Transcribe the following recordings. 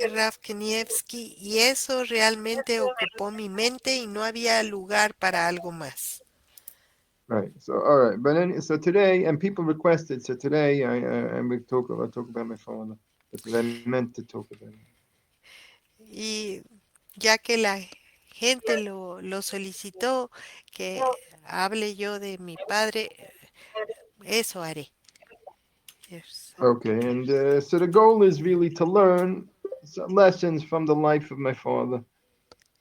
Raf Kanievski, y eso realmente ocupó mi mente y no había lugar para algo más. Right. So all right, but then so today, and people requested. So today, I'll talk about my father. That's what I meant to talk about. Y ya que la gente lo solicitó, que hable yo de mi padre, eso haré. Eso. Okay, and so the goal is really to learn some lessons from the life of my father,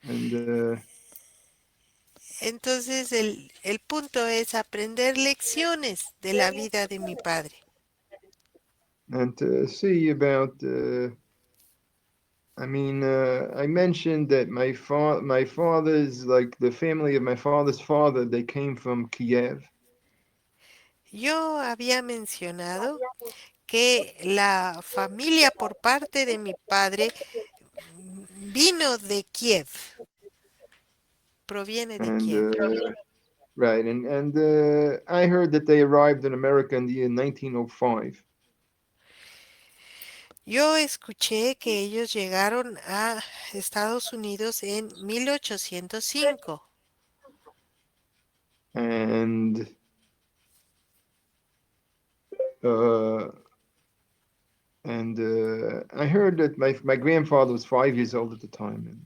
and Entonces el punto es aprender lecciones de la vida de mi padre. to see about. I mean, I mentioned that my father's like the family of my father's father. They came from Kiev, Yo había mencionado que la familia por parte de mi padre vino de Kiev, proviene de and Kiev. right, and I heard that they arrived in America in the year 1905. Yo escuché que ellos llegaron a Estados Unidos en 1805. And uh, I heard that my grandfather was 5 years old at the time. And,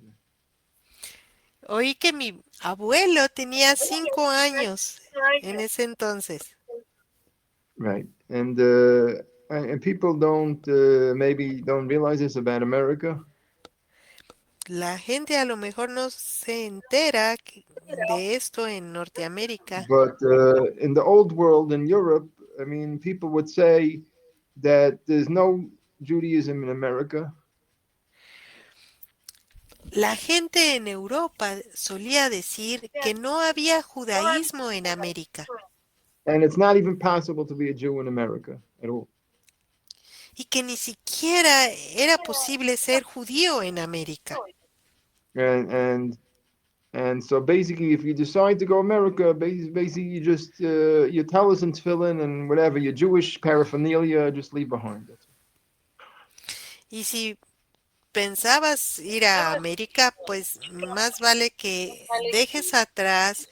Oí que mi abuelo tenía 5 años en ese entonces. right, and people don't maybe don't realize this about America, La gente a lo mejor no se entera de esto en Norteamérica. but in the old world in Europe, I mean, people would say that there's no Judaism in America, La gente en Europa solía decir que no había judaísmo en América and it's not even possible to be a Jew in America at all. y que ni siquiera era posible ser judío en América. And so basically, if you decide to go America, basically you just you tell us and fill in and whatever your Jewish paraphernalia, just leave behind. That's Y si pensabas ir a América, pues más vale que dejes atrás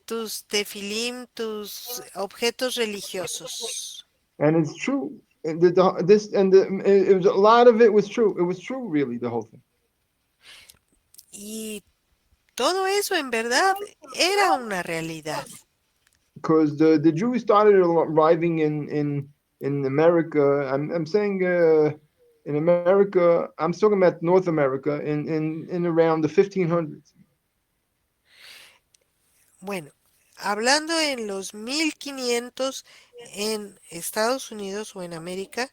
tus tefilim, tus objetos religiosos. and it's true. And this and it was a lot of it was true. It was true, really, the whole thing. Y todo eso en verdad era una realidad. Because the Jews started arriving in America. I'm saying in America. I'm talking about North America in around the 1500s. Bueno, hablando en los 1500 en Estados Unidos o en América,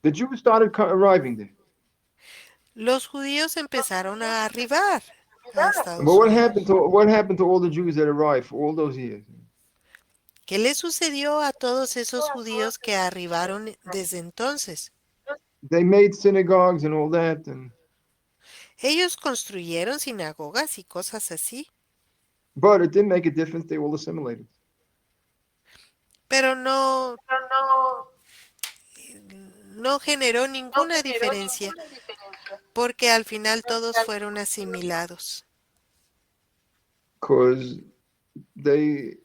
The Jews started arriving there. los judíos empezaron a arribar a But Estados Unidos. what happened to all the Jews that arrived for all those years? ¿Qué le sucedió a todos esos judíos que arribaron desde entonces? They made synagogues and all that, and Ellos construyeron sinagogas y cosas así, but it didn't make a difference. They all assimilated. pero no generó ninguna diferencia, porque al final todos fueron asimilados. Because they,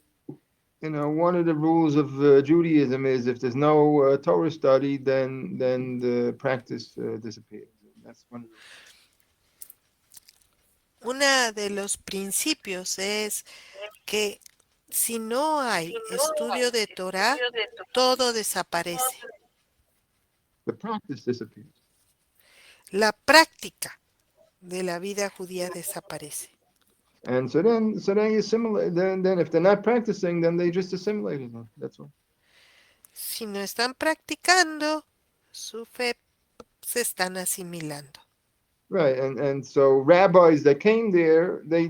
one of the rules of Judaism is if there's no Torah study, then the practice disappears. And that's one of the Uno de los principios es que si no hay estudio de Torah, todo desaparece. practice disappears. La práctica de la vida judía desaparece. And so then you assimilate. Then if they're not practicing, then they just assimilated. That's all. Si no están practicando, su fe se están asimilando. Right, and so rabbis that came there, they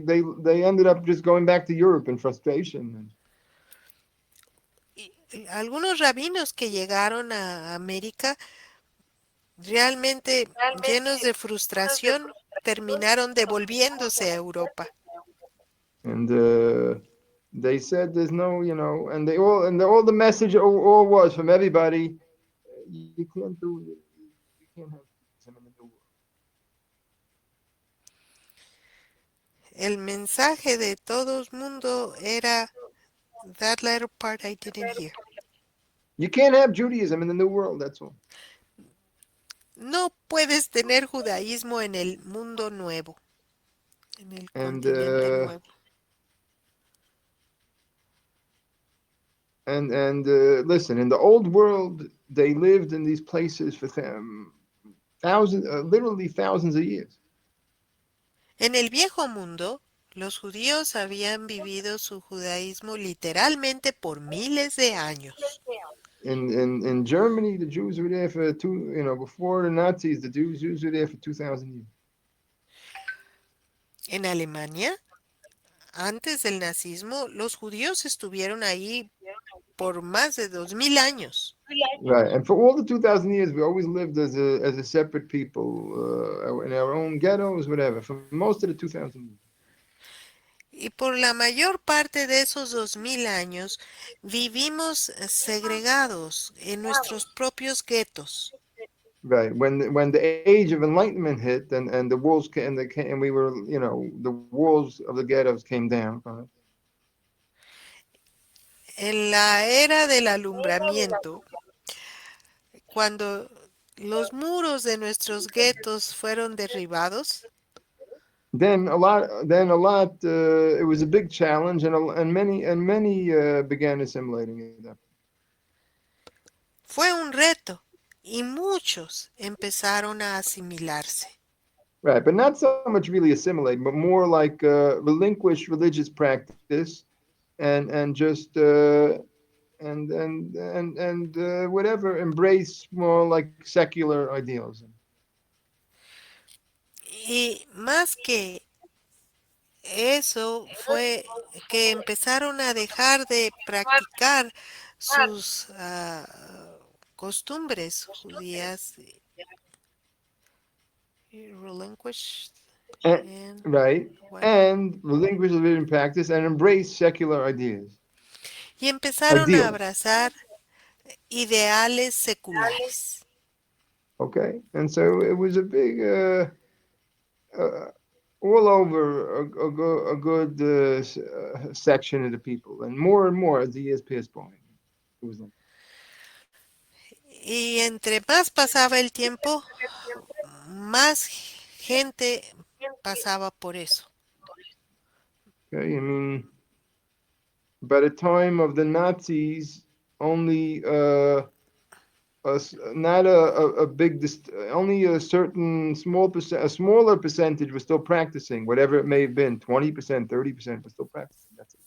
ended up just going back to Europe in frustration. Y algunos rabinos que llegaron a América realmente llenos de frustración terminaron devolviéndose a Europa. And they said there's no, and all the message all was from everybody. you can't do you can't have Judaism in the New World. El mensaje de todo el mundo era that latter part I didn't hear. You can't have Judaism in the New World. That's all. No puedes tener judaísmo en el mundo nuevo, en el And continente nuevo. listen, in the old world, they lived in these places for thousands, literally thousands of years. En el viejo mundo, los judíos habían vivido su judaísmo literalmente por miles de años. In Germany, the Jews were there for before the Nazis, the Jews were there for 2,000 years. En Alemania, antes del nazismo, los judíos estuvieron ahí por más de 2000 años. Right, and for all the 2,000 years, we always lived as a separate people in our own ghettos, whatever. For most of the 2,000 years. Y por la mayor parte de esos 2000 años vivimos segregados en nuestros propios guetos. Right. When the age of enlightenment hit and the walls came, and we were, the walls of the ghettos came down. Right? En la era del alumbramiento, cuando los muros de nuestros guetos fueron derribados, It was a big challenge, and many began assimilating it. fue un reto y muchos empezaron a asimilarse. Right, but not so much really assimilating, but more like relinquish religious practice, and just whatever, embrace more like secular idealism. Y más que eso fue que empezaron a dejar de practicar sus costumbres judías y relinquished And, right, what? and relinquish religious practice and embrace secular ideas. Y empezaron a Ideals. abrazar ideales seculares. Okay, and so it was a big, all over a good section of the people, and more as the years passed by. It was like, Y entre más pasaba el tiempo, más gente pasaba por eso. okay, I mean, by the time of the Nazis, only not a big, only a certain a smaller percentage was still practicing, whatever it may have been, 20%, 30% was still practicing. That's it.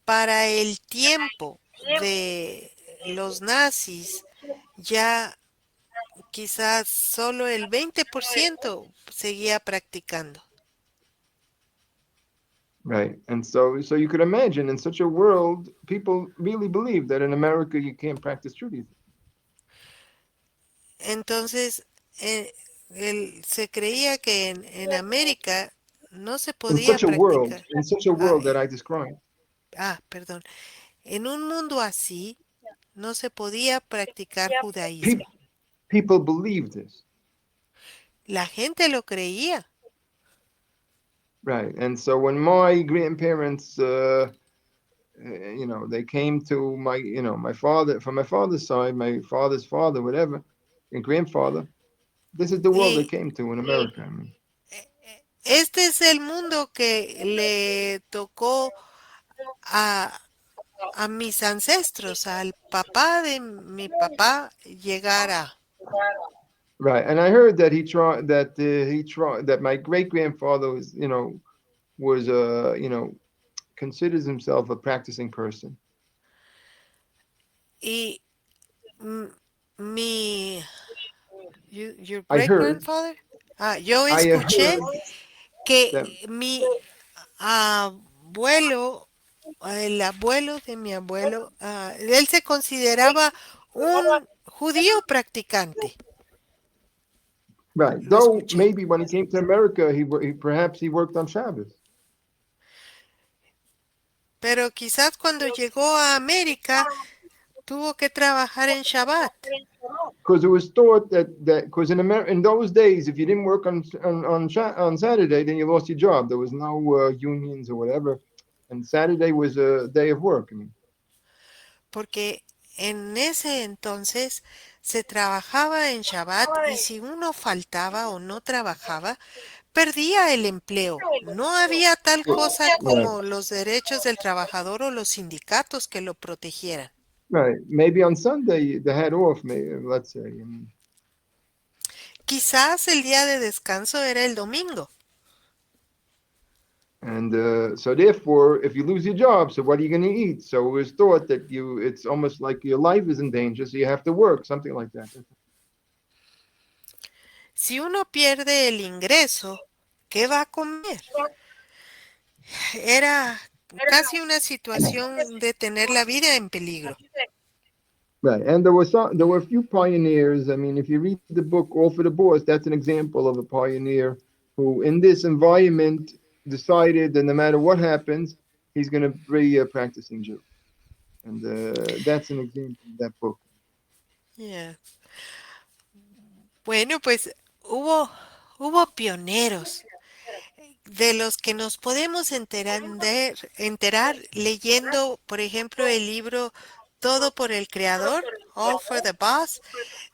Para el tiempo de los nazis, ya quizás solo el 20% seguía practicando. Right, and so you could imagine in such a world, people really believe that in America you can't practice Judaism. Entonces, se creía que en América no se podía practicar. In such a world that I described. Perdón. En un mundo así, no se podía practicar judaísmo. People believe this. La gente lo creía. Right, and so when my grandparents, they came to my father, from my father's side, my father's father, whatever, and grandfather, this is the world they came to in America. I mean. Este es el mundo que le tocó a mis ancestros, al papá de mi papá, llegar a. Right, and I heard that that my great grandfather was considers himself a practicing person. Y your great grandfather, yo escuché que mi abuelo, el abuelo de mi abuelo, él se consideraba un judío practicante. Right. Though maybe when he came to America, perhaps he worked on Shabbos. Pero quizás cuando llegó a América tuvo que trabajar en Shabbat. Because it was thought that because in those days, if you didn't work on Saturday, then you lost your job. There was no unions or whatever, and Saturday was a day of work. I mean, Porque en ese entonces se trabajaba en Shabbat y si uno faltaba o no trabajaba, perdía el empleo. No había tal cosa right, como los derechos del trabajador o los sindicatos que lo protegieran. right. Maybe on Sunday they had off. Maybe, let's say. I mean, Quizás el día de descanso era el domingo. and so therefore, if you lose your job, so what are you going to eat? So it was thought that it's almost like your life is in danger, so you have to work, something like that. Si uno pierde el ingreso, ¿qué va a comer? Era casi una situación de tener la vida en peligro. Right, and there were a few pioneers. I mean, if you read the book All for the Boss, that's an example of a pioneer who, in this environment, decided that no matter what happens, he's going to be a practicing Jew, and that's an example of that book. Yeah. Bueno, pues hubo pioneros de los que nos podemos enterar leyendo, por ejemplo, el libro Todo por el Creador, All for the Boss,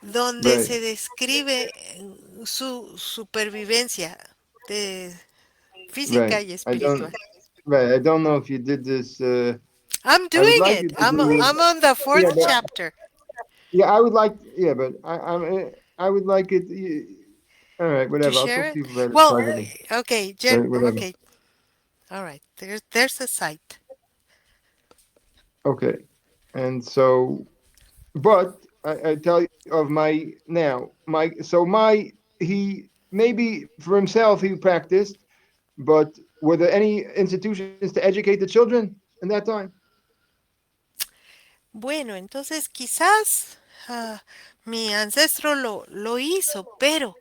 donde Right, se describe su supervivencia de right. física y I don't, espiritual. right. I don't know if you did this. I'm I would doing like it. you to I'm do it. I'm on the Yeah, fourth but chapter. yeah, I would like. Yeah, but I would like it. All right, To whatever. I'll talk share to it? you about it Well, privately. okay, Right, whatever. okay, all right. There's a site. Okay, and so, but I tell you of my now my so my he maybe for himself he practiced, but were there any institutions to educate the children in that time? Bueno, entonces quizás mi ancestro lo hizo, pero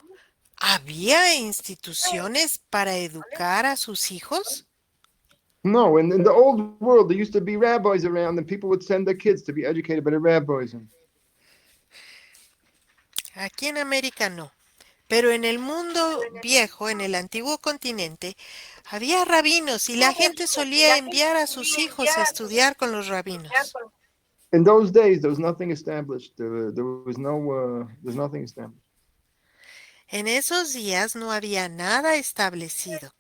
¿había instituciones para educar a sus hijos? No, in the old world there used to be rabbis around, and people would send their kids to be educated by the rabbis. And Aquí en América no. Pero en el mundo viejo, en el antiguo continente, había rabinos y la gente solía enviar a sus hijos a estudiar con los rabinos. in those days there was nothing established. There was no there's nothing established. En esos días no había nada establecido.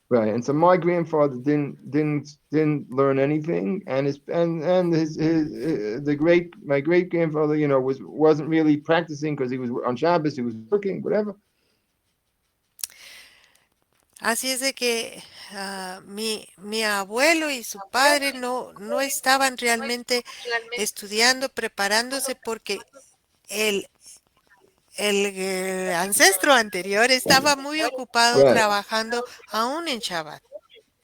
Right, and so my grandfather didn't learn anything, and his the great my great grandfather, wasn't really practicing because he was on Shabbos, he was working, whatever. Así es de que mi abuelo y su padre no estaban realmente estudiando, preparándose porque el, el ancestro anterior estaba muy ocupado Right, trabajando aún en Shabbat.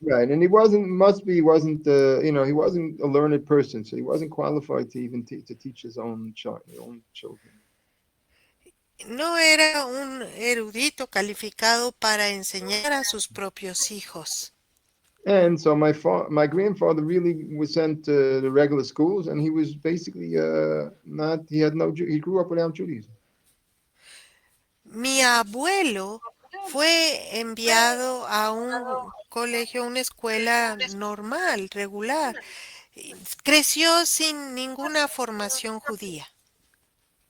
right, and he wasn't must be he wasn't he wasn't a learned person, so he wasn't qualified to even to teach his own children. No era un erudito calificado para enseñar a sus propios hijos. And so my grandfather really was sent to the regular schools, and he was basically not he had no he grew up without Judaism. Mi abuelo fue enviado a un colegio, una escuela normal, regular. Creció sin ninguna formación judía.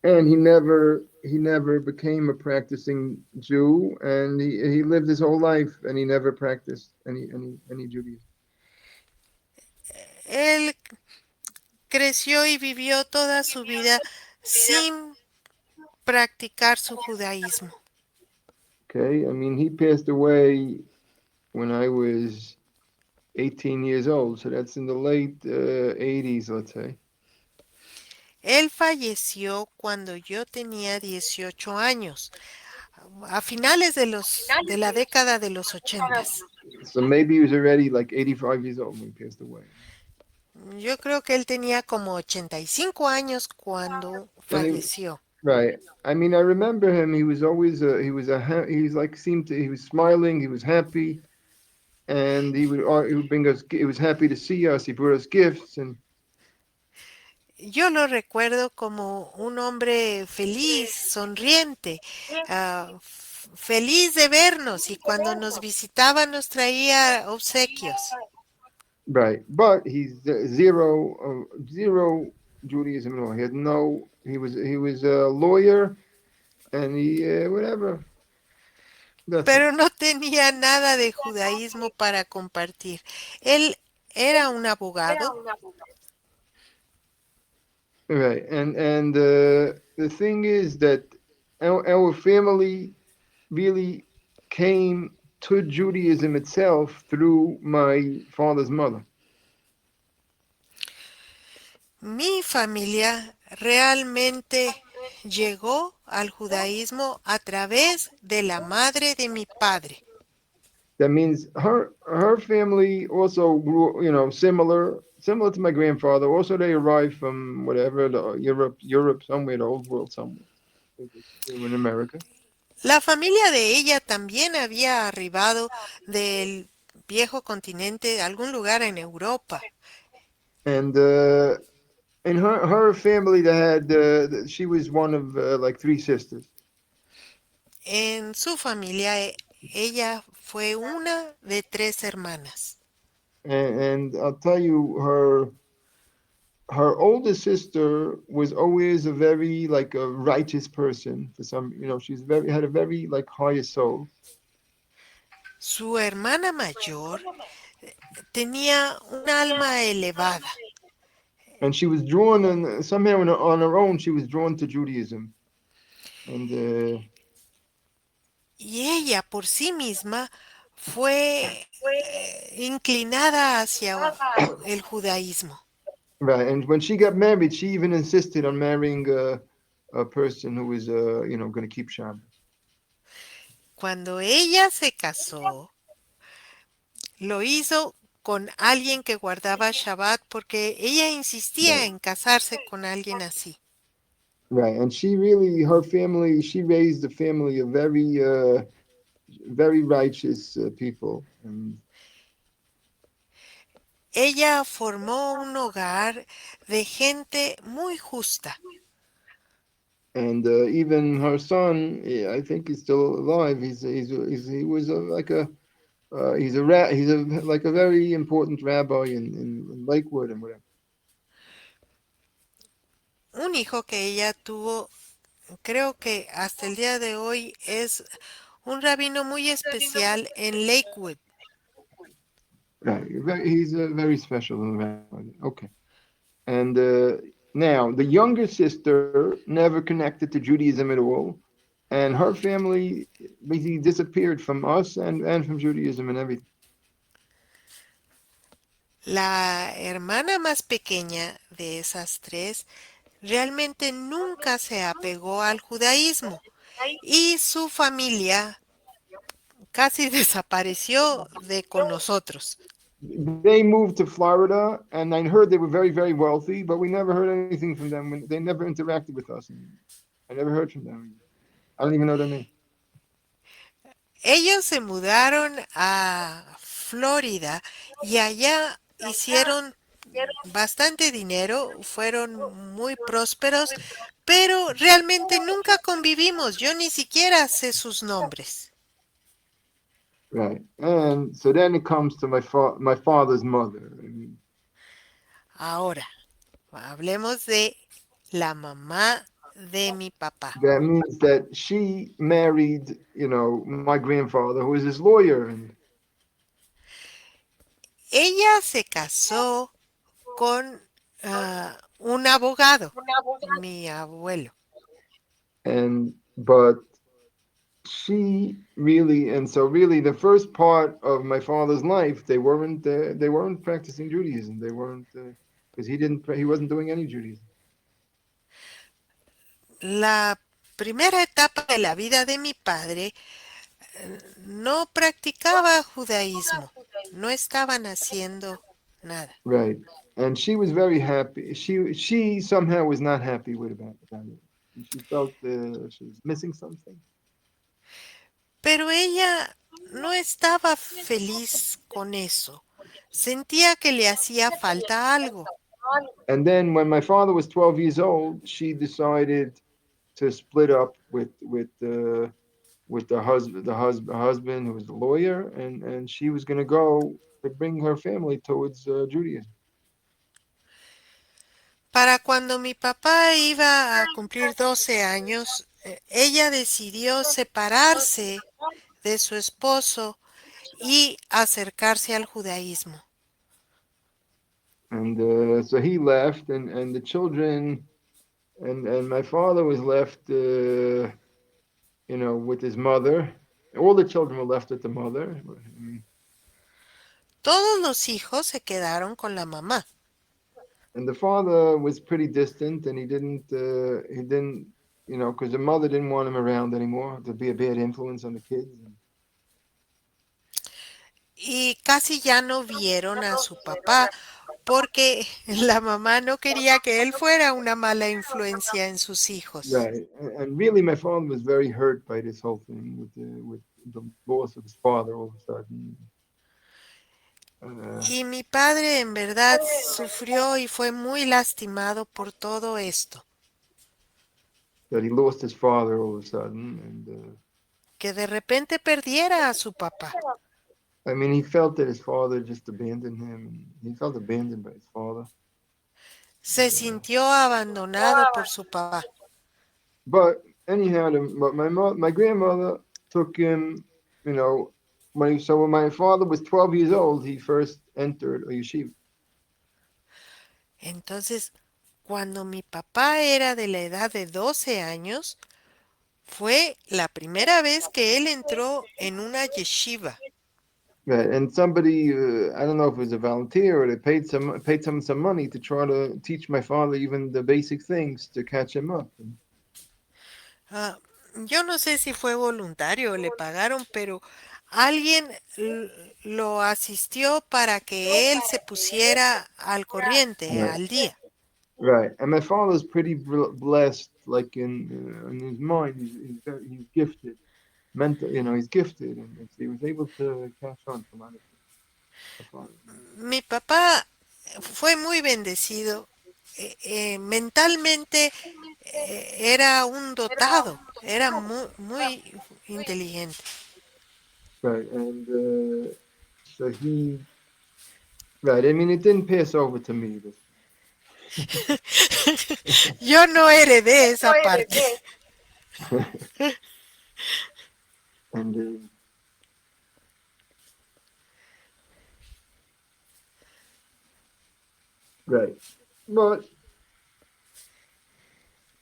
And he never became a practicing Jew, and he lived his whole life and he never practiced any Judaism. Él creció y vivió toda su vida sin practicar su judaísmo. Okay, I mean he passed away when I was 18 years old, so that's in the late 80s, let's say. Él falleció cuando yo tenía 18 años, a finales de la década de los 80. So maybe he was already like 85 years old when he passed away. Yo creo que él tenía como 85 años cuando And falleció. right. I mean, I remember him. He was always he's like seemed to he was smiling. He was happy, and he would bring us. He was happy to see us. He brought us gifts, and Yo lo recuerdo como un hombre feliz, sonriente, feliz de vernos y cuando nos visitaba nos traía obsequios. Right, but he's zero Judaism at all. He had no. He was a lawyer, and he whatever. That's it. Pero no tenía nada de judaísmo para compartir. Él era un abogado. Right, and the thing is that our family really came to Judaism itself through my father's mother. Mi familia realmente llegó al judaísmo a través de la madre de mi padre. That means her family also grew, similar to my grandfather. Also, they arrived from whatever Europe somewhere, the old world somewhere. They were in America, La familia de ella también había arribado del viejo continente, de algún lugar en Europa. and in her family, they had she was one of like three sisters, En su familia, ella fue una de tres hermanas. and I'll tell you, her older sister was always a very like a righteous person for some, she's very had a very like higher soul. Su hermana mayor tenía un alma elevada And she was drawn, and somehow on her own she was drawn to Judaism. And y ella por sí misma fue inclinada hacia el judaísmo. right, and when she got married, she even insisted on marrying a person who was, going to keep Shabbos. Cuando ella se casó, lo hizo con alguien que guardaba Shabbat porque ella insistía Right, en casarse con alguien así. right, and she really, her family, she raised a family of very righteous people, Ella formó un hogar de gente muy justa. and even her son, I think he's still alive. He was like a he's a like a very important rabbi in Lakewood and whatever. Un hijo que ella tuvo, creo que hasta el día de hoy es un rabino muy especial en Lakewood. Right, he's a very special rabbi. Okay, and now the younger sister never connected to Judaism at all, and her family basically disappeared from us and from Judaism and everything. La hermana más pequeña de esas tres realmente nunca se apegó al judaísmo y su familia casi desapareció de con nosotros. They moved to Florida, and I heard they were very wealthy, but we never heard anything from them. When they never interacted with us, and I never heard from them. I don't even know their name. Ellos se mudaron a Florida y allá hicieron bastante dinero, fueron muy prósperos, pero realmente nunca convivimos. Yo ni siquiera sé sus nombres. Right, and so then it comes to my father's mother. I mean, Ahora, hablemos de la mamá de mi papá. that means that she married, my grandfather, who was his lawyer, Ella se casó con un abogado, mi abuelo. and but she really, and so really, the first part of my father's life, they weren't practicing Judaism. They weren't because he wasn't doing any Judaism. La primera etapa de la vida de mi padre no practicaba judaísmo, no estaban haciendo nada. Right, and she was very happy. She somehow was not happy with about it. She felt she was missing something. Pero ella no estaba feliz con eso. Sentía que le hacía falta algo. And then when my father was 12 years old, she decided to split up with the husband who was a lawyer, and she was going to go to bring her family towards Judaism. Para cuando mi papá iba a cumplir 12 años, ella decidió separarse de su esposo y acercarse al judaísmo. And so he left, and the children and my father was left, with his mother. All the children were left with the mother. Todos los hijos se quedaron con la mamá. And the father was pretty distant, and he didn't, because the mother didn't want him around anymore to be a bad influence on the kids. Y casi ya no vieron a su papá porque la mamá no quería que él fuera una mala influencia en sus hijos. Right, and really, my father was very hurt by this whole thing with the loss of his father all of a sudden. Uh, Y mi padre en verdad sufrió y fue muy lastimado por todo esto, that he lost his father all of a sudden, and que de repente perdiera a su papá. I mean, he felt that his father just abandoned him, and he felt abandoned by his father. Se sintió abandonado por su papá. But anyhow, but my grandmother took him. You know, when my father was 12 years old, he first entered a yeshiva. Entonces, cuando mi papá era de la edad de 12 años, fue la primera vez que él entró en una yeshiva. Right, and somebody, I don't know if it was a volunteer or they paid some money to try to teach my father even the basic things to catch him up. Ah, yo no sé si fue voluntario o le pagaron, pero alguien lo asistió para que él se pusiera al corriente, Right, al día. right. And my father's pretty blessed, like in his mind, he's gifted, mental, he's gifted, and so he was able to catch on to a lot of things. My father. Mi papá fue muy bendecido. Mentalmente era un dotado, era muy, muy inteligente. Right, and so right. I mean, it didn't pass over to me. This, Yo no heredé esa parte. and right, but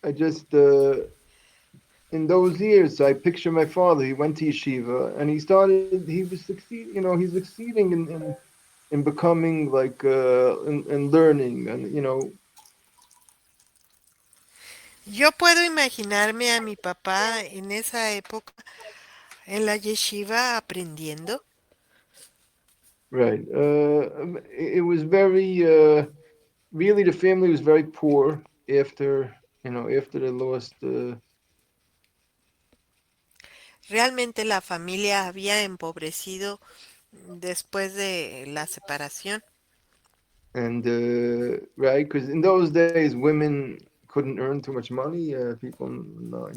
I just in those years, I picture my father. He went to yeshiva, and he was succeeding. He's succeeding in becoming like in learning, and Yo puedo imaginarme a mi papá en esa época en la yeshiva aprendiendo. right. It was very really the family was very poor after they lost. Realmente la familia había empobrecido después de la separación, And right, because in those days women couldn't earn too much money. People, no,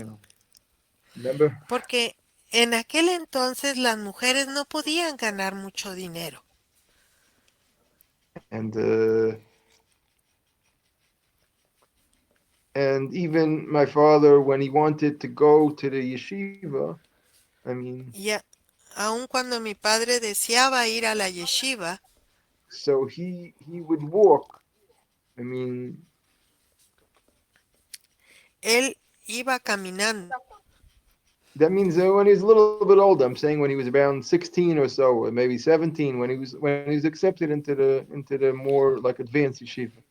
remember? porque en aquel entonces las mujeres no podían ganar mucho dinero. And even my father, when he wanted to go to the yeshiva, I mean, Y aun cuando mi padre deseaba ir a la yeshiva, so he would walk. I mean, él iba caminando. that means when he was a little bit older. I'm saying when he was around 16 or so, or maybe 17, when he was accepted into the more like advanced yeshiva.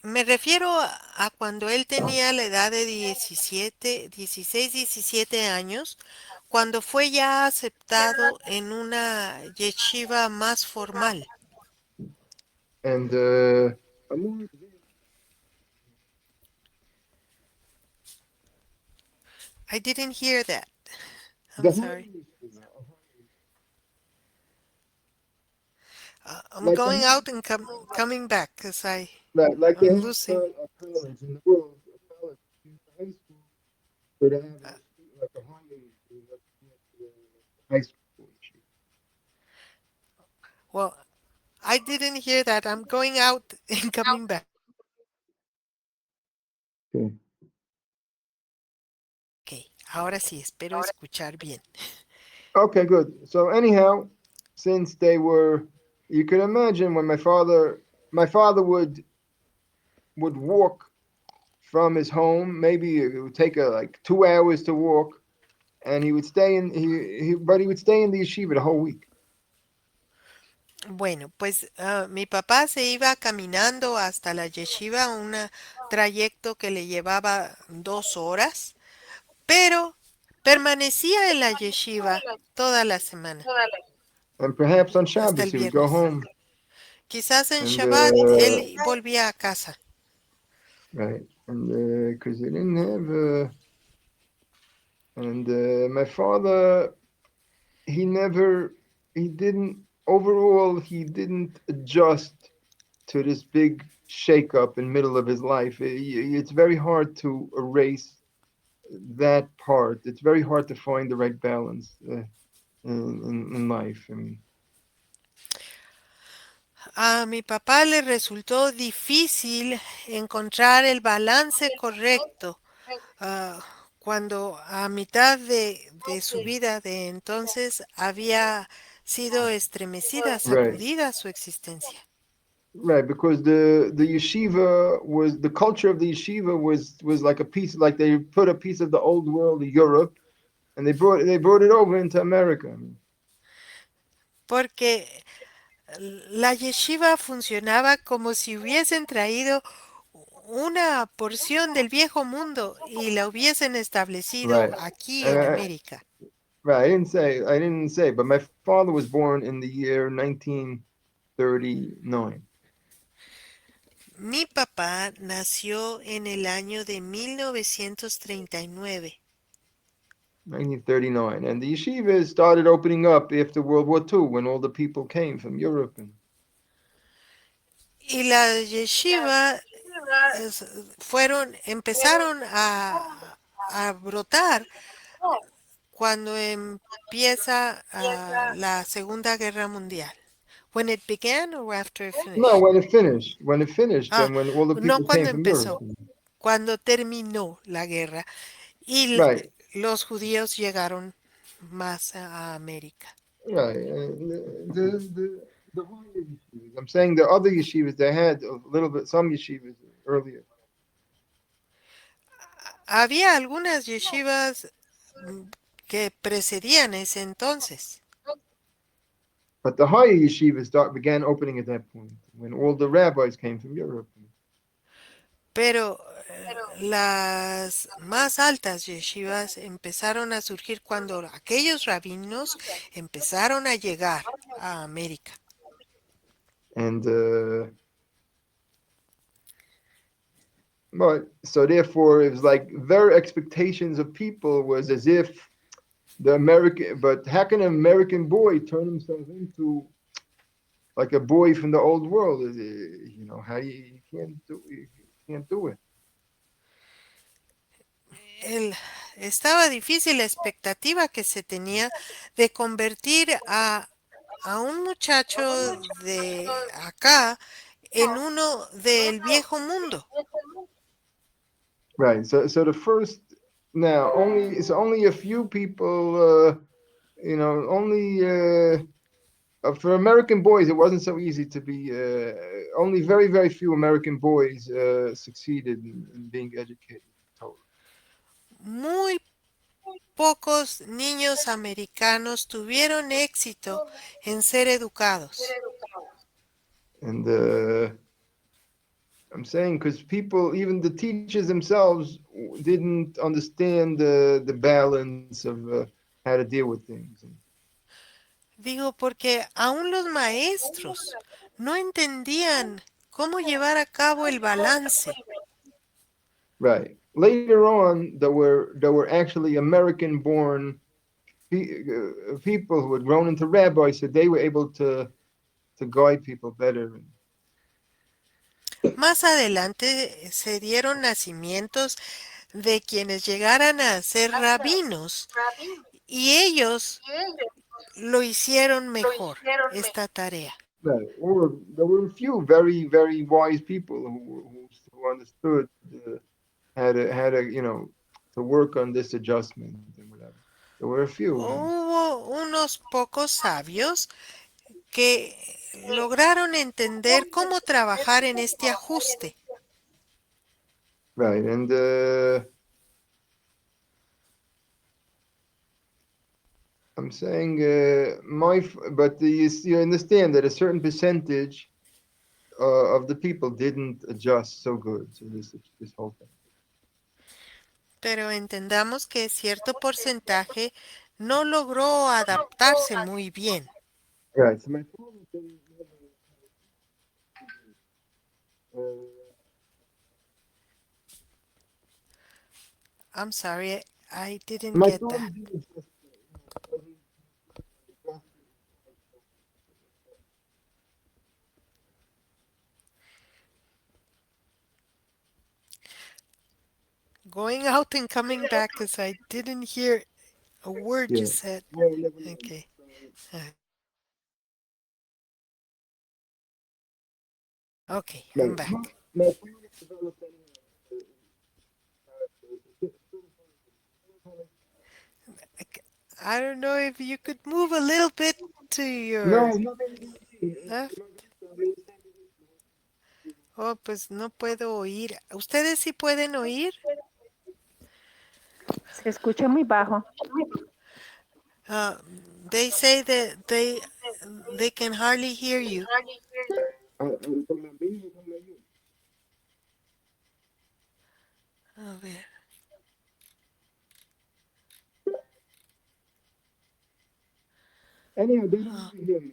Me refiero a cuando él tenía la edad de 17, 16, 17 años, cuando fue ya aceptado en una yeshiva más formal. And a more I didn't hear that. I'm the higher sorry. yeshiva. I'm like going out and coming back because like they I'm have losing. a college in the world, a college, a high school, so they have Uh, like a higher yeshiva, like high school yeshiva. well, I didn't hear that. I'm going out and coming back. Okay. Ok, ahora sí, espero escuchar bien. Okay, good. So anyhow, since they were, you could imagine when my father would walk from his home. Maybe it would take like 2 hours to walk, and he would stay in but he would stay in the yeshiva the whole week. Bueno, pues mi papá se iba caminando hasta la yeshiva, un trayecto que le llevaba 2 horas, pero permanecía en la yeshiva toda la semana, And perhaps on hasta Shabbos el he would go viernes. home. Quizás en And Shabbat él volvía a casa. right, and because they didn't have and my father he never he didn't overall he didn't adjust to this big shakeup in middle of his life. It's very hard to erase that part. It's very hard to find the right balance in life. I mean, A mi papá le resultó difícil encontrar el balance correcto cuando a mitad de su vida de entonces había sido estremecida, right, sacudida su existencia. right, because the yeshiva was the culture of the yeshiva was like a piece, like they put a piece of the old world, Europe, and they brought it over into America. I mean, Porque la yeshiva funcionaba como si hubiesen traído una porción del viejo mundo y la hubiesen establecido right. aquí And en América. right, I didn't say, but my father was born in the year 1939. Mi papá nació en el año de 1939 1939, and the yeshivas started opening up after World War II when all the people came from Europe. And y la yeshiva empezaron a brotar cuando empieza la Segunda Guerra Mundial. When it began or after it no, finished? when it finished, Ah, and when all the no people cuando came from Europe. empezó, cuando terminó la guerra y Right, los judíos llegaron más a América. right. The higher yeshivas. I'm saying the other yeshivas they had a little bit some yeshivas earlier, Había algunas yeshivas que precedían ese entonces, but the higher yeshivas began opening at that point when all the rabbis came from Europe. pero las más altas yeshivas empezaron a surgir cuando aquellos rabinos empezaron a llegar a América. And but so therefore it was like their expectations of people was as if the American, but how can an American boy turn himself into like a boy from the old world? How you can't do it. El- Estaba difícil la expectativa que se tenía de convertir a un muchacho de acá en uno del viejo mundo. Right. So the first now only a few people. Only for American boys, it wasn't so easy to be. Only very very few American boys succeeded in being educated. Totally. Muy pocos niños americanos tuvieron éxito en ser educados. And I'm saying because people, even the teachers themselves, didn't understand the balance of how to deal with things. Digo, porque aún los maestros no entendían cómo llevar a cabo el balance. Right. Later on, there were actually American-born people who had grown into rabbis, so they were able to to guide people better. Más adelante se dieron nacimientos de quienes llegaran a ser rabinos y ellos lo hicieron mejor, esta tarea. Right. Or there were a few very, very wise people who understood how to to work on this adjustment and whatever. There were a few. Hubo unos pocos sabios que lograron entender cómo trabajar en este ajuste. Right. And I'm saying but you understand that a certain percentage of the people didn't adjust so good to this whole thing. Pero entendamos que cierto porcentaje no logró adaptarse muy bien. Right. So my father didn't uh, I'm sorry, I didn't my get father that. didn't adjust. Going out and coming back because I didn't hear a word you Yeah. said. Yeah, never mind. Okay. Uh, okay, I'm Right. back. My father developed I don't know if you could move a little bit to no, your nothing. left. Oh, pues no puedo oír. ¿Ustedes sí pueden oír? Se escucha muy bajo. Uh, they say that they can hardly hear you. A ver. Anyhow, they don't Uh, really hear me.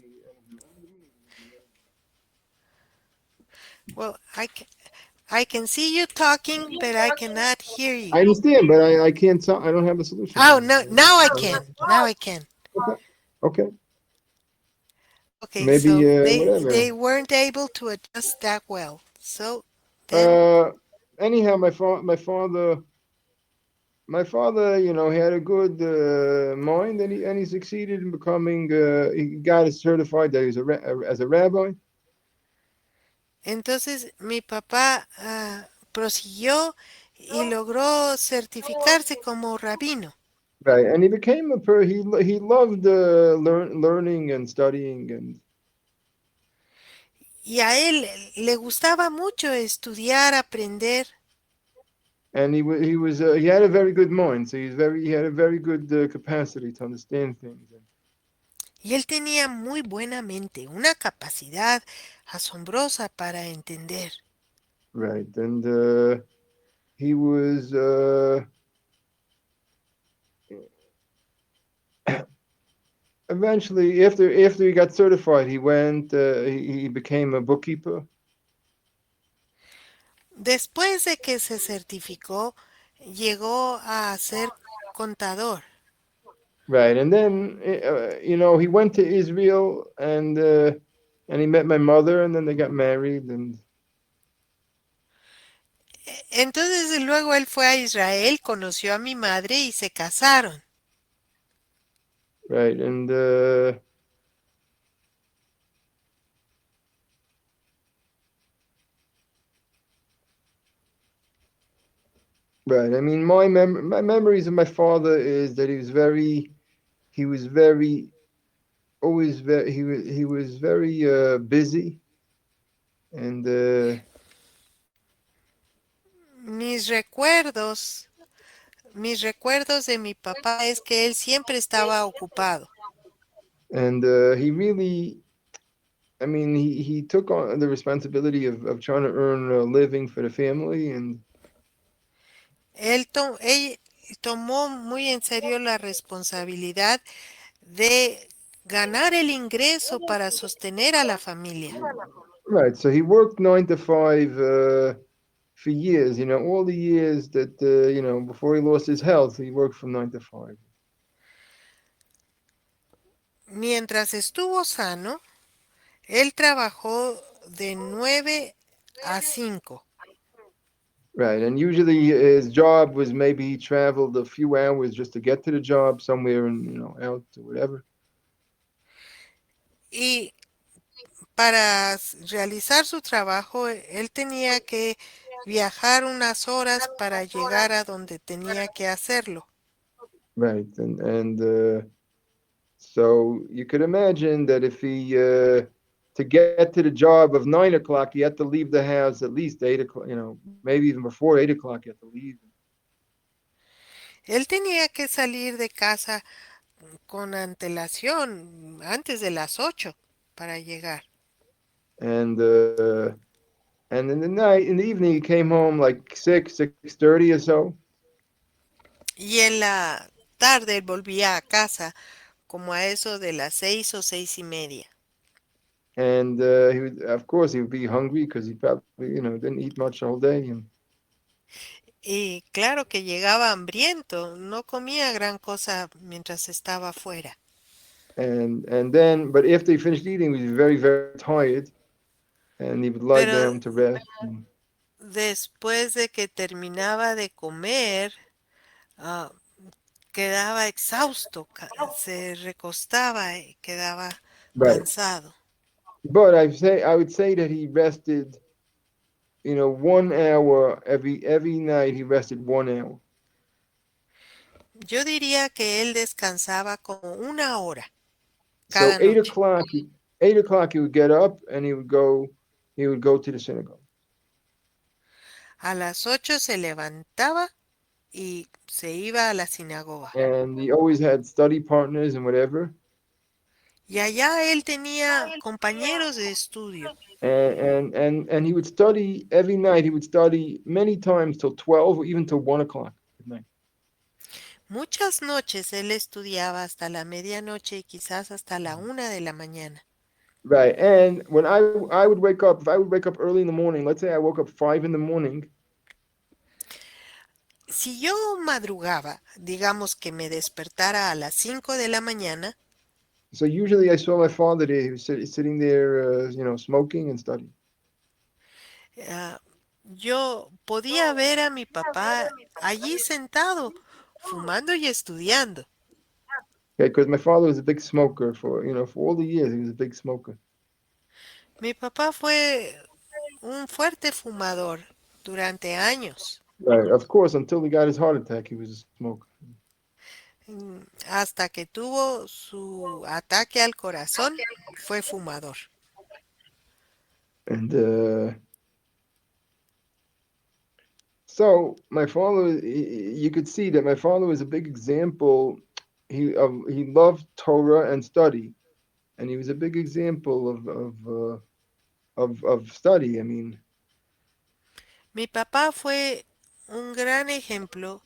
well, I can see you talking, but I cannot hear you. I understand, but I can't. I don't have a solution. Oh, no, now I can. Now I can. Okay. Okay. Okay, Maybe so whatever. they weren't able to adjust that well. So then, Uh, anyhow, my father, he had a good mind, and he succeeded in becoming. He got certified that he's as a rabbi. entonces mi papá prosiguió y logró certificarse como rabino. Right, and he became he loved learning and studying, Y a él le gustaba mucho estudiar, aprender. and he had a very good mind, so he had a very good capacity to understand things. Y él tenía muy buena mente, una capacidad asombrosa para entender. Right, and he was eventually after he got certified, he became a bookkeeper. Después de que se certificó, llegó a ser contador. Right, and then he went to Israel and he met my mother, and then they got married, and Entonces luego él fue a Israel, conoció a mi madre y se casaron. right, and right. I mean, my memories of my father is that he was very always very he was very busy, and Mis recuerdos, mis recuerdos de mi papá es que él siempre estaba ocupado. he really, I mean, he took on the responsibility of trying to earn a living for the family, and Él tomó muy en serio la responsabilidad de ganar el ingreso para sostener a la familia. right. So he worked 9 to 5 for years. All the years that before he lost his health, he worked from 9 to 5. Mientras estuvo sano, Él trabajó de 9 a 5. Right, and usually his job was maybe he traveled a few hours just to get to the job somewhere and out or whatever. Y para realizar su trabajo, él tenía que viajar unas horas para llegar a donde tenía que hacerlo. Right, and so you could imagine that if he to get to the job of 9 o'clock, he had to leave the house at least 8 o'clock. Maybe even before 8 o'clock, he had to leave. Él tenía que salir de casa con antelación, antes de las 8, para llegar. And and in the evening, he came home like 6:30 or so. Y en la tarde él volvía a casa como a eso de las 6 o 6:30. And he would, of course, he would be hungry because he probably, didn't eat much all day. Y claro que llegaba hambriento, no comía gran cosa mientras estaba afuera. And then, but after he finished eating, he was very, very tired, and he would lie Pero down to rest. después de que terminaba de comer, ah, quedaba exhausto, se recostaba y quedaba Right. cansado. But I would say that he rested, 1 hour every night. He rested 1 hour. Yo diría que él descansaba como una hora So cada eight noche. o'clock, 8 o'clock, he would get up and he would go to the synagogue. A las 8 se levantaba y se iba a la sinagoga. And he always had study partners and whatever. Y allá él tenía compañeros de estudio. And he would study every night. He would study many times till 12 or even till 1 o'clock at night. Muchas noches él estudiaba hasta la medianoche y quizás hasta la 1 de la mañana. Right. And when I would wake up, if I would wake up early in the morning, let's say I woke up 5 in the morning. Si yo madrugaba, digamos que me despertara a las 5 de la mañana, So usually I saw my father there. He was sitting there, smoking and studying. ah, yo podía ver a mi papá allí sentado, fumando y estudiando. Okay, because my father was a big smoker for all the years. He was a big smoker. Mi papá fue un fuerte fumador durante años, Right. Of course, until he got his heart attack, he was a smoker. hasta que tuvo su ataque al corazón, fue fumador. And so my father, you could see that my father was a big example. He loved Torah and study, and he was a big example of study. I mean, Mi papá fue un gran ejemplo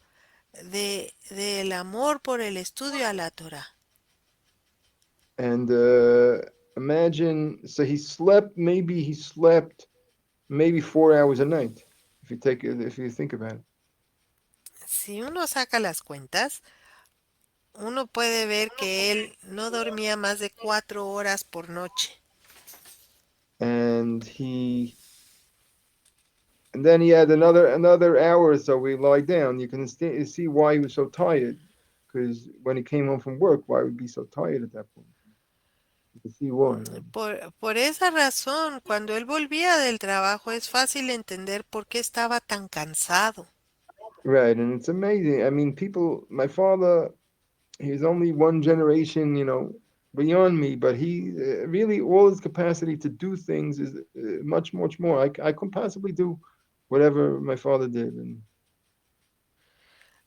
del amor por el estudio a la Torah. and imagine, so he slept maybe 4 hours a night, if you think about it. Si uno saca las cuentas, uno puede ver que él no dormía más de 4 horas por noche. And then he had another hour or so we lie down. You can see why he was so tired, because when he came home from work, why would he be so tired at that point? You can see why. Right? Por esa razón, cuando él volvía del trabajo es fácil entender por qué estaba tan cansado. Right, and it's amazing. I mean, my father, he's only one generation, beyond me, but he really, all his capacity to do things is much, much more. I couldn't possibly do whatever my father did. And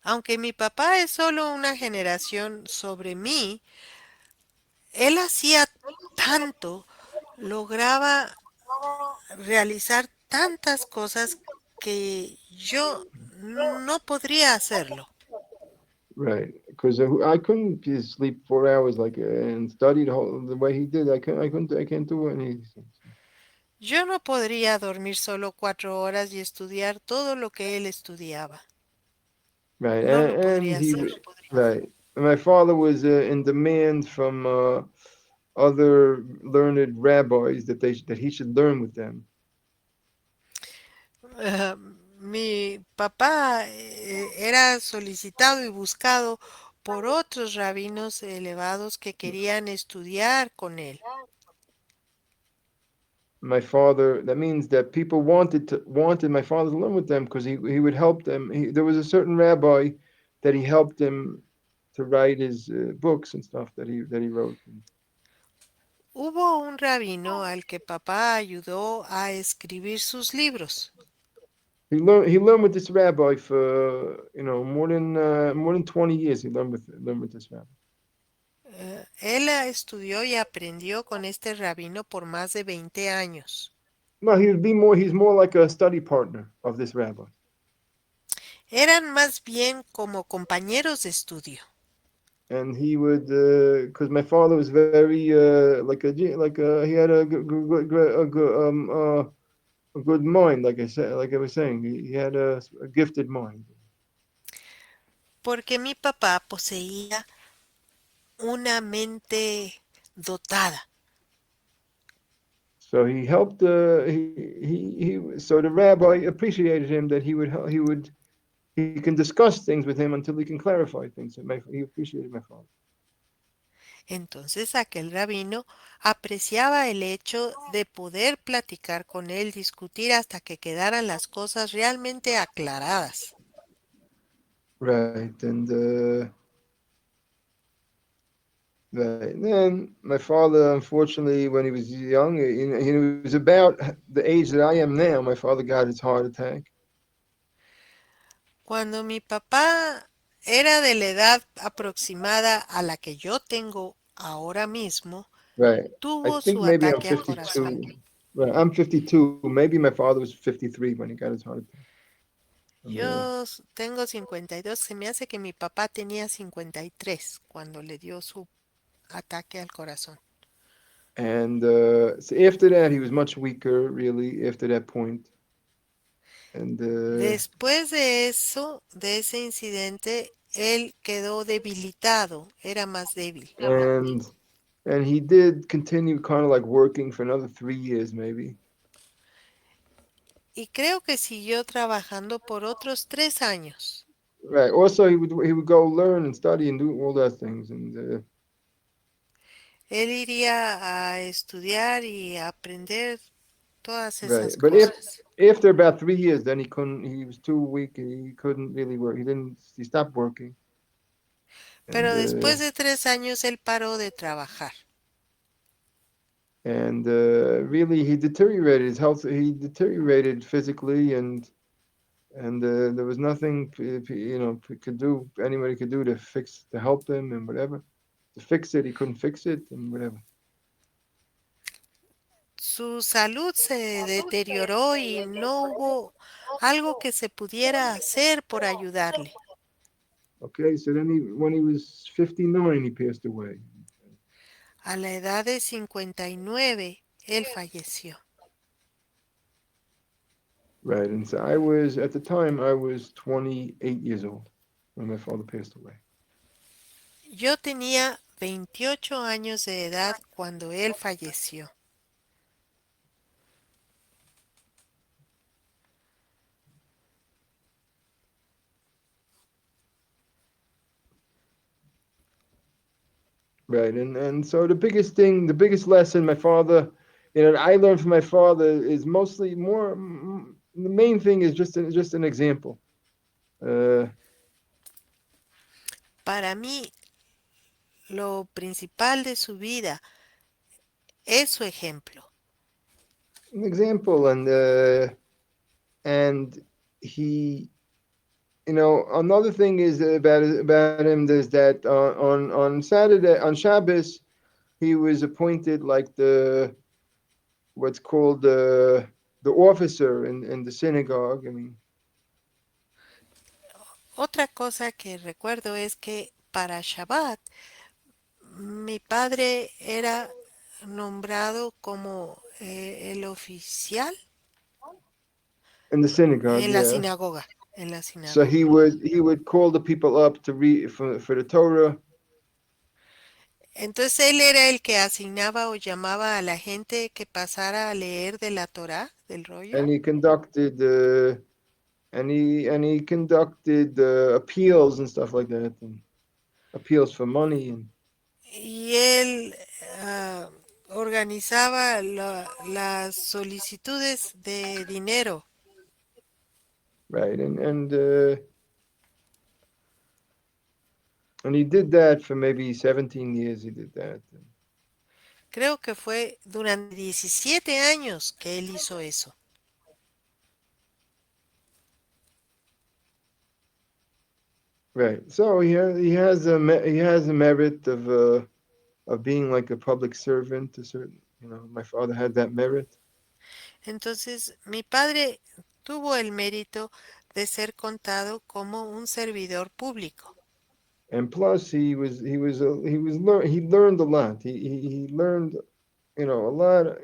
Aunque mi papá es solo una generación sobre mí, él hacía tanto, lograba realizar tantas cosas que yo no podría hacerlo. right, because I couldn't just sleep 4 hours and study the way he did. I can't do anything. Yo no podría dormir solo 4 horas y estudiar todo lo que él estudiaba. Right, No lo and podría he hacer. right. And my father was in demand from other learned rabbis that he should learn with them. Mi papá era solicitado y buscado por otros rabinos elevados que querían estudiar con él. My father, that means that people wanted my father to learn with them because he would help them. There was a certain rabbi that he helped him to write his books and stuff that he wrote. Hubo un rabino al que papá ayudó a escribir sus libros. He learned with this rabbi for more than 20 years. He learned with this rabbi. Él estudió y aprendió con este rabino por más de 20 años. No, he's more like a study partner of this rabbi. Eran más bien como compañeros de estudio. And he would, because my father was very he had a good mind, like I was saying, he had a gifted mind. Porque mi papá poseía una mente dotada. So he helped. So the rabbi appreciated him that he can discuss things with him until he can clarify things. So he appreciated my father. Entonces aquel rabino apreciaba el hecho de poder platicar con él, discutir hasta que quedaran las cosas realmente aclaradas. Right, and right. And then my father, unfortunately, when he was young, he was about the age that I am now. My father got his heart attack. Cuando mi papá era de la edad aproximada a la que yo tengo ahora mismo, Right. I tuvo think su maybe I'm ataque al corazón. 52. Right. I'm 52. Maybe my father was 53 when he got his heart attack. And, Tengo 52, se me hace que mi papá tenía 53 cuando le dio su ataque al corazón. so after that, he was much weaker, really, after that point. And Después de eso, de ese incidente, él quedó debilitado, era más débil. and and he did continue kind of like working for another 3 years, maybe. Y creo que siguió trabajando por otros 3 años. Right. Also, he would go learn and study and do all those things. And Él iría a estudiar y a aprender todas right. esas But if cosas. after about 3 years, then he couldn't. He was too weak. He couldn't really work. He didn't. He stopped working. And Pero después de 3 años él paró de trabajar. really he deteriorated his health. He deteriorated physically, and there was nothing could do. Anybody could do to help him and whatever. To fix it, he couldn't fix it and whatever. Su salud se deterioró y no hubo algo que se pudiera hacer por ayudarle. Okay, so then when he was 59, he passed away. A la edad de 59, él falleció. Right, and so I was 28 years old when my father passed away. Yo tenía 28 años de edad cuando él falleció. Right, and so the biggest lesson my father, I learned from my father is mostly more. The main thing is just an example. Uh, Para mí, lo principal de su vida es su ejemplo. an example, and he, another thing is about him is that on Saturday on Shabbos he was appointed like what's called the officer in the synagogue. I mean, Otra cosa que recuerdo es que para Shabbat mi padre era nombrado como el oficial in the synagogue, en la yeah. sinagoga, en la So sinagoga. he would call the people up to read for the Torah. Entonces él era el que asignaba o llamaba a la gente que pasara a leer de la Torá, del rollo. and he conducted and he conducted appeals and stuff like that, and appeals for money and Y él organizaba las solicitudes de dinero. right, and he did that for maybe 17 years. He did that. Creo que fue durante 17 años que él hizo eso. Right. So he has a merit of being like a public servant. A certain, my father had that merit, Entonces, mi padre tuvo el mérito de ser contado como un servidor público. and plus he learned a lot. He learned a lot.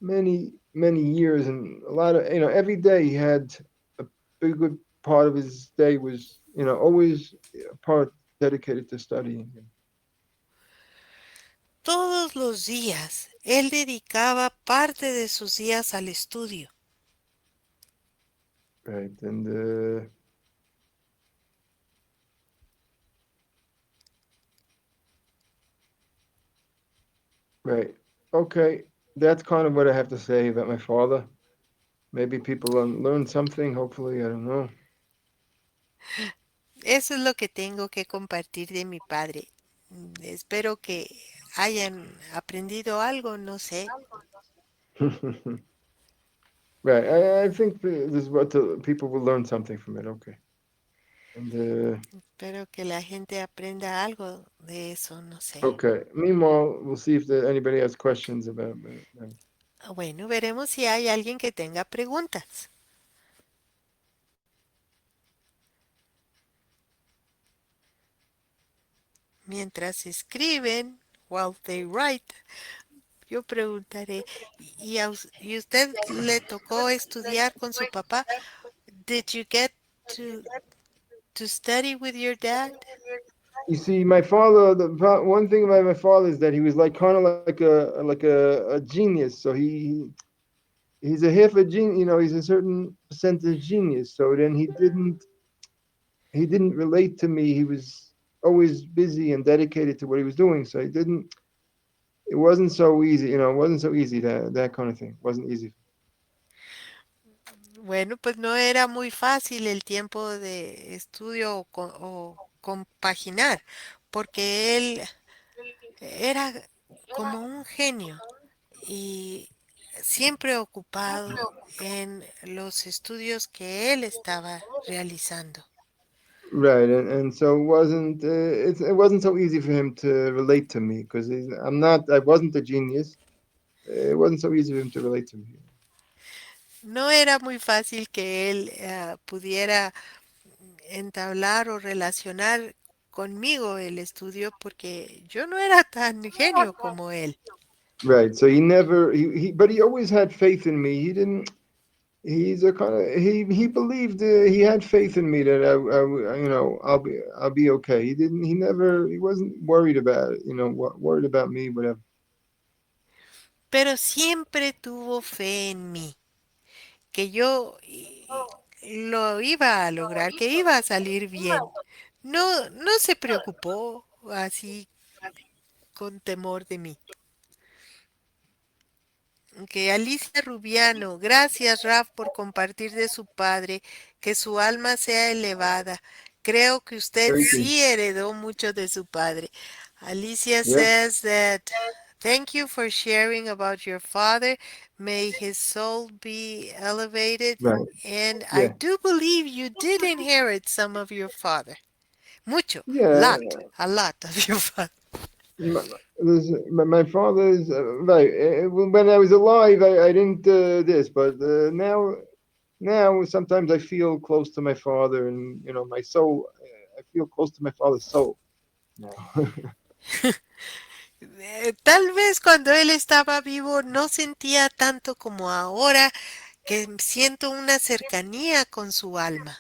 Many years and a lot of every day he had a big good part of his day was always a part dedicated to studying. Todos los días, él dedicaba parte de sus días al estudio. Right, and right. Okay, that's kind of what I have to say about my father. Maybe people learn something. Hopefully, I don't know. Eso es lo que tengo que compartir de mi padre. Espero que hayan aprendido algo, no sé. Right. I think this is what people will learn something from it. Okay. And Espero que la gente aprenda algo de eso, no sé. okay. Meanwhile, we'll see if anybody has questions about that. Bueno, veremos si hay alguien que tenga preguntas. Mientras escriben, while they write, yo preguntaré, ¿y usted le tocó estudiar con su papá? Did you get to, to study with your dad? You see, my father. One thing about my father is that he was like kind of like a genius. So he's a half a genius. He's a certain percentage genius. So then he didn't relate to me. He was always busy and dedicated to what he was doing. So he didn't. It wasn't so easy. It wasn't so easy that kind of thing. It wasn't easy. Bueno, pues no era muy fácil el tiempo de estudio o compaginar, porque él era como un genio y siempre ocupado en los estudios que él estaba realizando. Right, and so it wasn't so easy for him to relate to me because I wasn't a genius. It wasn't so easy for him to relate to me. No era muy fácil que él pudiera entablar o relacionar conmigo el estudio porque yo no era tan genio como él. Right. So he never but he always had faith in me. He didn't. He's a kind of he believed he had faith in me that I'll be okay. He wasn't worried about it. Worried about me, whatever. Pero siempre tuvo fe en mí, que yo lo iba a lograr, que iba a salir bien. No, no se preocupó así con temor de mí. Que Alicia Rubiano, gracias Raf por compartir de su padre, que su alma sea elevada. Creo que usted Very good. sí heredó mucho de su padre. Alicia Yeah. says that thank you for sharing about your father. May his soul be elevated. Right. And I Yeah. do believe you did inherit some of your father. Mucho, Yeah. lot, a lot of your father. My, my father's right. When I was alive, I didn't this, but now sometimes I feel close to my father, and my soul. I feel close to my father's soul now. Tal vez cuando él estaba vivo no sentía tanto como ahora que siento una cercanía con su alma.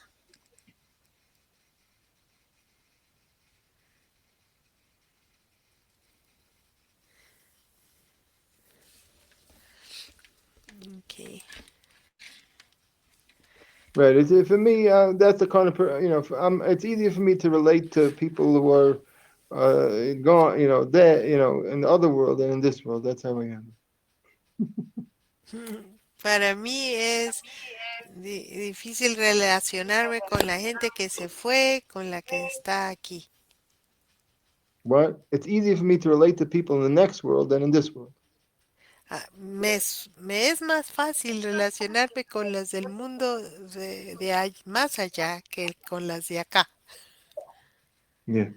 Right. For me, that's the kind of it's easier for me to relate to people who are gone, there, in the other world than in this world. That's how I am. Para mí es difícil relacionarme con la gente que se fue, con la que está aquí. What? It's easier for me to relate to people in the next world than in this world. Me es más fácil relacionarme con las del mundo más allá que con las de acá. Yeah.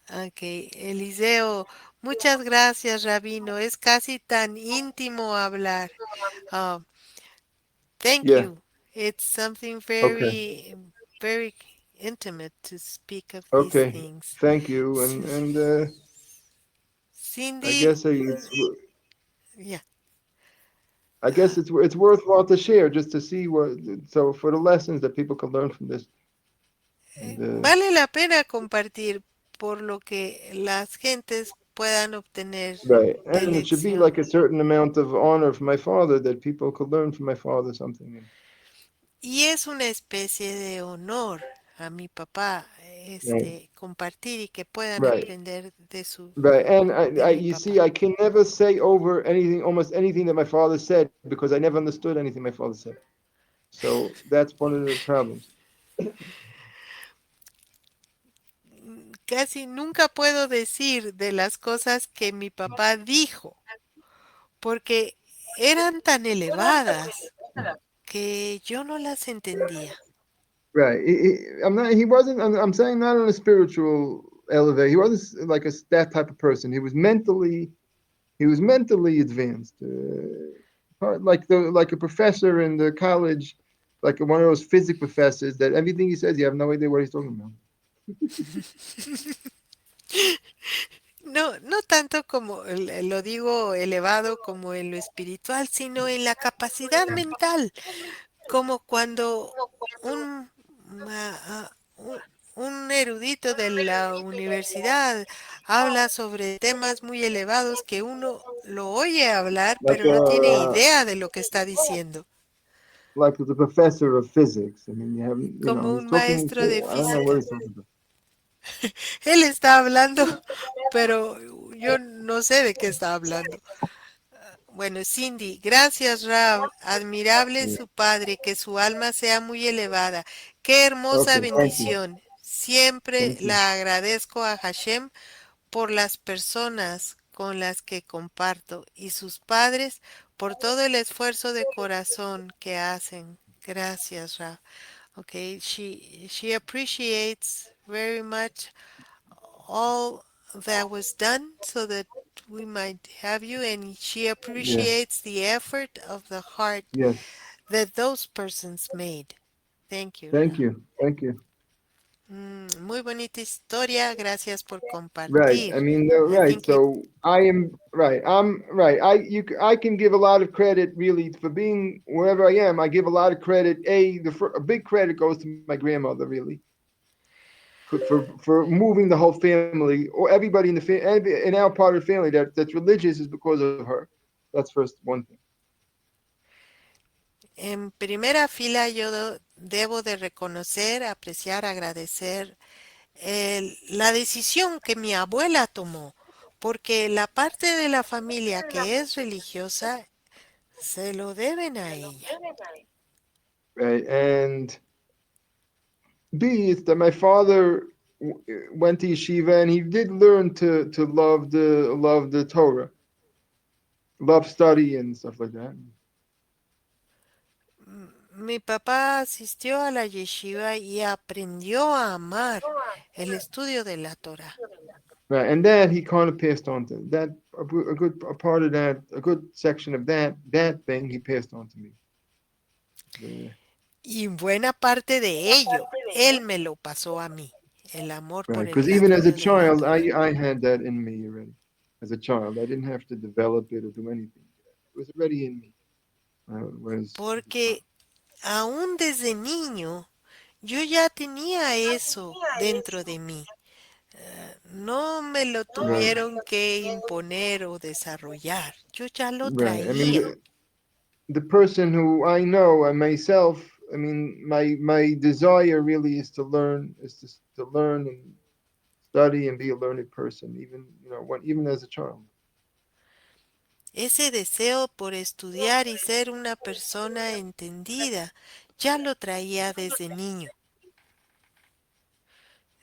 Ok, Eliseo, muchas gracias, Rabino. Es casi tan íntimo hablar. Ah, thank Yeah. you. It's something Okay. very, very intimate to speak of these Okay. things. Thank you. S- And I Cindy, guess yeah. I guess it's worthwhile to share just to see so for the lessons that people can learn from this. And Vale la pena compartir por lo que las gentes puedan obtener right. de And it should be lección. like a certain amount of honor for my father that people could learn from my father something. Y es una especie de honor a mi papá, Right. compartir y que puedan Right. aprender Right. And de mi you see, papá. I can never say over anything, almost anything that my father said because I never understood anything my father said. So that's one of the problems. Casi nunca puedo decir de las cosas que mi papá dijo, porque eran tan elevadas que yo no las entendía. Right. I'm not. He wasn't. I'm saying not on a spiritual elevator. He wasn't like that type of person. He was mentally. He was mentally advanced. Like a professor in the college, like one of those physics professors that everything he says, you have no idea what he's talking about. No, no tanto como lo digo elevado como en lo espiritual, sino en la capacidad mental, como cuando un, un erudito de la universidad habla sobre temas muy elevados que uno lo oye hablar, Like pero no tiene a idea de lo que está diciendo, like the professor of physics. I mean, you have como he's un talking. maestro de I don't know what física. he's talking about. Él está hablando, pero yo no sé de qué está hablando. Bueno, Cindy, gracias, Rab. Admirable Yeah. su padre, que su alma sea muy elevada. Qué hermosa Okay. Thank you. bendición. Siempre Thank you. la agradezco a Hashem por las personas con las que comparto y sus padres por todo el esfuerzo de corazón que hacen. Gracias, Rab. Okay, she appreciates very much all that was done so that we might have you, and she Yeah. appreciates the effort of the heart Yes. that those persons made. Thank you, Thank Ra. you. Thank you. Muy bonita historia, gracias por Right. I compartir. mean, I right. think it, So I am right. I'm right. I can give a lot of credit really for being wherever I am. I give a lot of credit. A big credit goes to my grandmother really for moving the whole family or everybody in our part of the family that's religious is because of her. That's first one thing. en primera fila yo debo de reconocer, apreciar, agradecer la decisión que mi abuela tomó, porque la parte de la familia que es religiosa se lo deben a ella. Right. And B is that my father went to yeshiva and he did learn to love the Torah, love study and stuff like that. Mi papá asistió a la yeshiva y aprendió a amar el estudio de la Torah. Right, and that he kind of passed on to that a part of that a good section of that thing he passed on to me. The- Y buena parte de ello, él me lo pasó a mí, el amor right, por because el even as a estudio de la child, Torah. I had that in me already. As a child, I didn't have to develop it or do anything. It was already in me. It was as a child. Porque aún desde niño yo ya tenía eso dentro de mí. No me lo Right, tuvieron que imponer o desarrollar. Yo ya lo right. I mean, traía. the person who I know and myself I mean, my desire really is to learn, to learn and study and be a learned person, even even as a child. Ese deseo por estudiar y ser una persona entendida ya lo traía desde niño.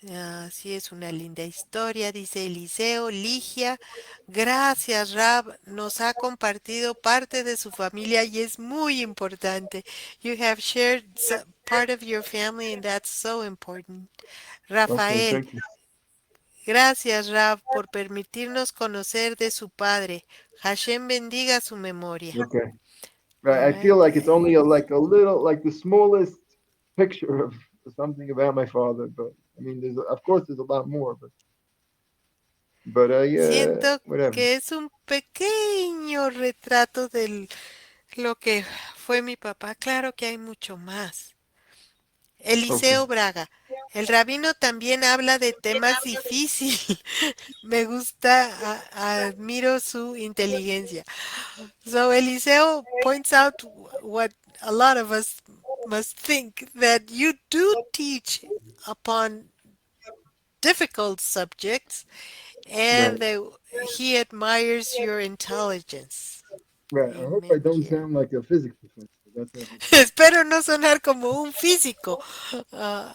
Así es una linda historia, dice Eliseo. Ligia, gracias Rab, nos ha compartido parte de su familia y es muy importante. You have shared part of your family and that's so important. Okay, Rafael, thank you. gracias Rab por permitirnos conocer de su padre. Hashem bendiga su memoria. Okay. All Right. I feel right. like it's only like a little, like the smallest picture of something about my father, but I mean, of course there's a lot more, but Siento whatever. que es un pequeño retrato de lo que fue mi papá. Claro que hay mucho más. Okay. Eliseo Braga. El rabino también habla de temas difíciles. Me gusta, admiro su inteligencia. So Eliseo points out what a lot of us must think that you do teach upon difficult subjects and Right. that he admires your intelligence. Right. I hope I Amen don't here. sound like a physics professor. That's what I'm Espero no sonar como un físico.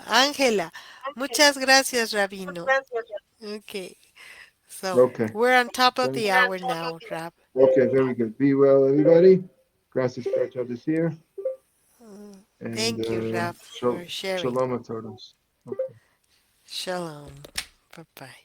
Ángela, muchas gracias, Rabino. Okay, so okay. we're on top of Thank- the hour now, Rab. Okay, very good. Be well, everybody. Gracias por others here, and Thank you, Rab, for sharing. shalom a todos. Okay. Shalom. Bye bye.